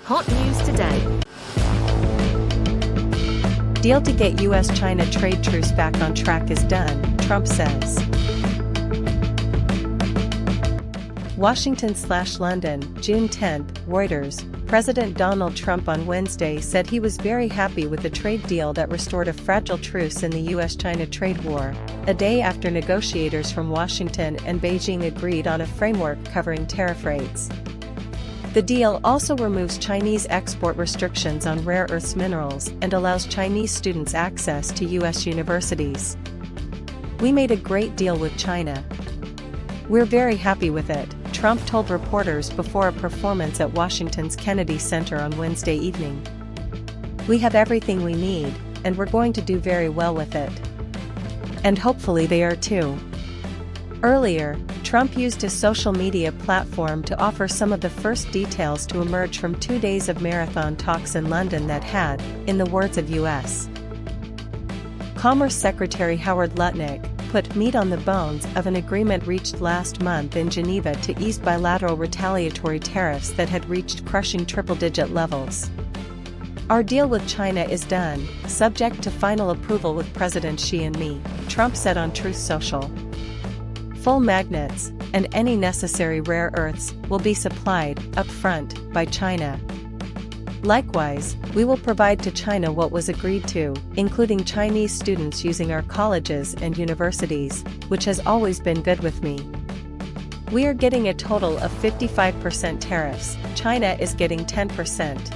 Hot news today. Deal to get US-China trade truce back on track is done, Trump says. Washington/London, June 10, Reuters. President Donald Trump on Wednesday said he was very happy with the trade deal that restored a fragile truce in the US-China trade war, a day after negotiators from Washington and Beijing agreed on a framework covering tariff rates. The deal also removes Chinese export restrictions on rare earths minerals and allows Chinese students access to US universities. "We made a great deal with China. We're very happy with it," Trump told reporters before a performance at Washington's Kennedy Center on Wednesday evening. "We have everything we need, and we're going to do very well with it. And hopefully they are too." Earlier, Trump used his social media platform to offer some of the first details to emerge from 2 days of marathon talks in London that had, in the words of U.S. Commerce Secretary Howard Lutnick, put meat on the bones of an agreement reached last month in Geneva to ease bilateral retaliatory tariffs that had reached crushing triple-digit levels. "Our deal with China is done, subject to final approval with President Xi and me," Trump said on Truth Social. "Full magnets, and any necessary rare earths, will be supplied, up front, by China. Likewise, we will provide to China what was agreed to, including Chinese students using our colleges and universities, which has always been good with me. We are getting a total of 55% tariffs, China is getting 10%.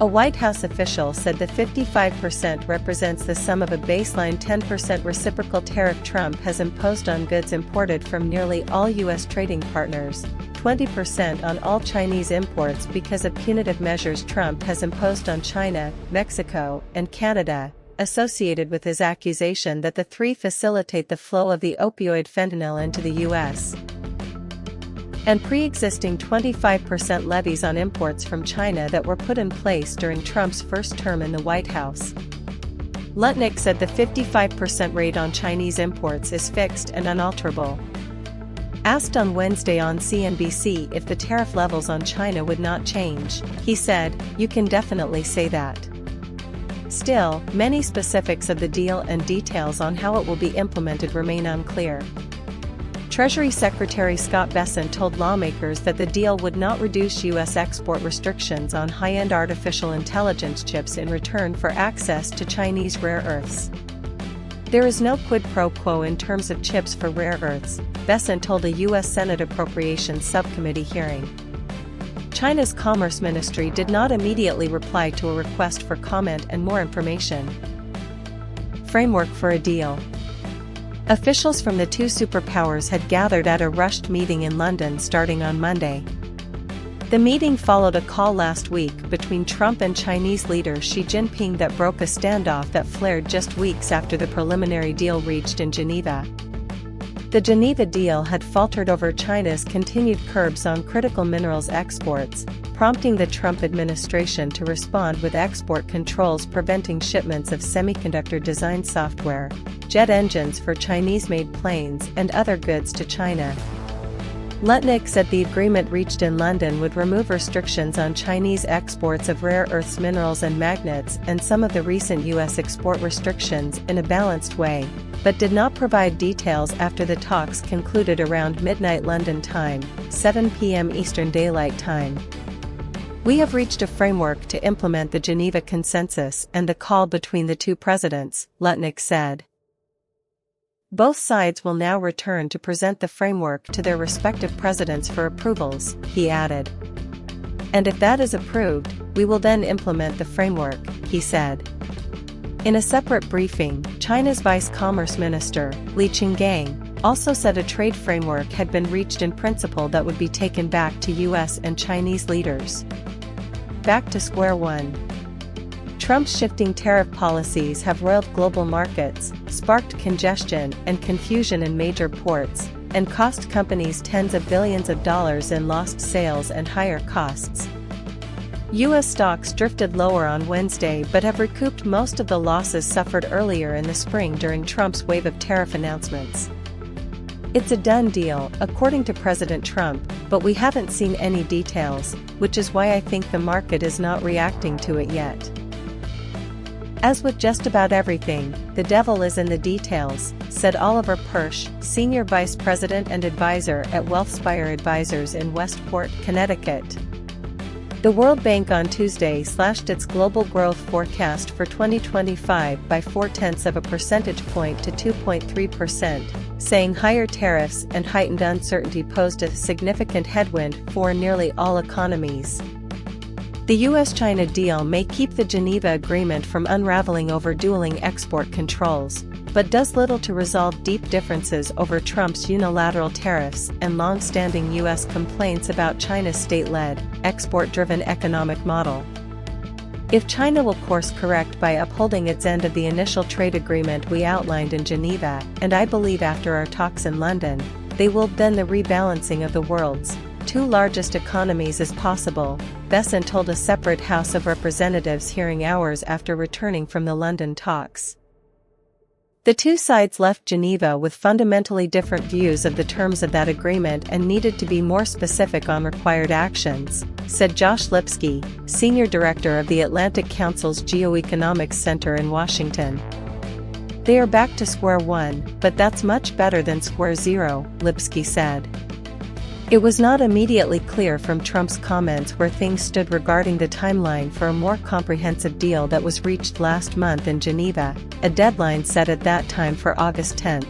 A White House official said the 55% represents the sum of a baseline 10% reciprocal tariff Trump has imposed on goods imported from nearly all U.S. trading partners, 20% on all Chinese imports because of punitive measures Trump has imposed on China, Mexico, and Canada, associated with his accusation that the three facilitate the flow of the opioid fentanyl into the U.S. and pre-existing 25% levies on imports from China that were put in place during Trump's first term in the White House. Lutnick said the 55% rate on Chinese imports is fixed and unalterable. Asked on Wednesday on CNBC if the tariff levels on China would not change, he said, "You can definitely say that. Still, many specifics of the deal and details on how it will be implemented remain unclear." Treasury Secretary Scott Bessent told lawmakers that the deal would not reduce U.S. export restrictions on high-end artificial intelligence chips in return for access to Chinese rare earths. "There is no quid pro quo in terms of chips for rare earths," Bessent told a U.S. Senate Appropriations Subcommittee hearing. China's Commerce Ministry did not immediately reply to a request for comment and more information. Framework for a deal. Officials from the two superpowers had gathered at a rushed meeting in London starting on Monday. The meeting followed a call last week between Trump and Chinese leader Xi Jinping that broke a standoff that flared just weeks after the preliminary deal reached in Geneva. The Geneva deal had faltered over China's continued curbs on critical minerals exports, prompting the Trump administration to respond with export controls preventing shipments of semiconductor design software, jet engines for Chinese-made planes and other goods to China. Lutnick said the agreement reached in London would remove restrictions on Chinese exports of rare earths minerals and magnets and some of the recent U.S. export restrictions in a balanced way, but did not provide details after the talks concluded around midnight London time, 7 p.m. Eastern Daylight Time. "We have reached a framework to implement the Geneva Consensus and the call between the two presidents," Lutnick said. "Both sides will now return to present the framework to their respective presidents for approvals," he added. "And if that is approved, we will then implement the framework," he said. In a separate briefing, China's Vice Commerce Minister, Li Qinggang, also said a trade framework had been reached in principle that would be taken back to U.S. and Chinese leaders. Back to square one. Trump's shifting tariff policies have roiled global markets, sparked congestion and confusion in major ports, and cost companies tens of billions of dollars in lost sales and higher costs. U.S. stocks drifted lower on Wednesday but have recouped most of the losses suffered earlier in the spring during Trump's wave of tariff announcements. It's a done deal, according to President Trump, but we haven't seen any details, which is why I think the market is not reacting to it yet. As with just about everything, the devil is in the details, said Oliver Persh, Senior Vice President and Advisor at WealthSpire Advisors in Westport, Connecticut. The World Bank on Tuesday slashed its global growth forecast for 2025 by 0.4 percentage point to 2.3%, saying higher tariffs and heightened uncertainty posed a significant headwind for nearly all economies. The US-China deal may keep the Geneva Agreement from unraveling over dueling export controls, but does little to resolve deep differences over Trump's unilateral tariffs and long-standing US complaints about China's state-led, export-driven economic model. If China will course correct by upholding its end of the initial trade agreement we outlined in Geneva, and I believe after our talks in London, they will, then the rebalancing of the world's two largest economies is possible, Besson told a separate House of Representatives hearing hours after returning from the London talks. The two sides left Geneva with fundamentally different views of the terms of that agreement and needed to be more specific on required actions, said Josh Lipsky, Senior Director of the Atlantic Council's Geoeconomics Center in Washington. They are back to square one, but that's much better than square zero, Lipsky said. It was not immediately clear from Trump's comments where things stood regarding the timeline for a more comprehensive deal that was reached last month in Geneva, a deadline set at that time for August 10.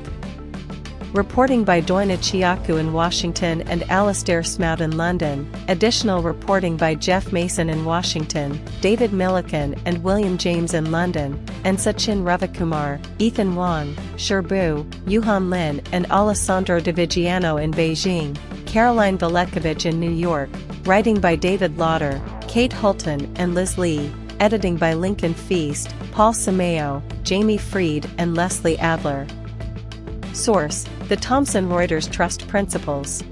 Reporting by Doina Chiaku in Washington and Alastair Smout in London, additional reporting by Jeff Mason in Washington, David Milliken and William James in London, and Sachin Ravikumar, Ethan Wang, Sherbu, Yuhan Lin and Alessandro De Vigiano in Beijing, Caroline Velekovich in New York, writing by David Lauder, Kate Hulton and Liz Lee, editing by Lincoln Feast, Paul Simeo, Jamie Freed and Leslie Adler. Source: The Thomson Reuters Trust Principles.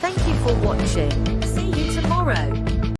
Thank you for watching. See you tomorrow.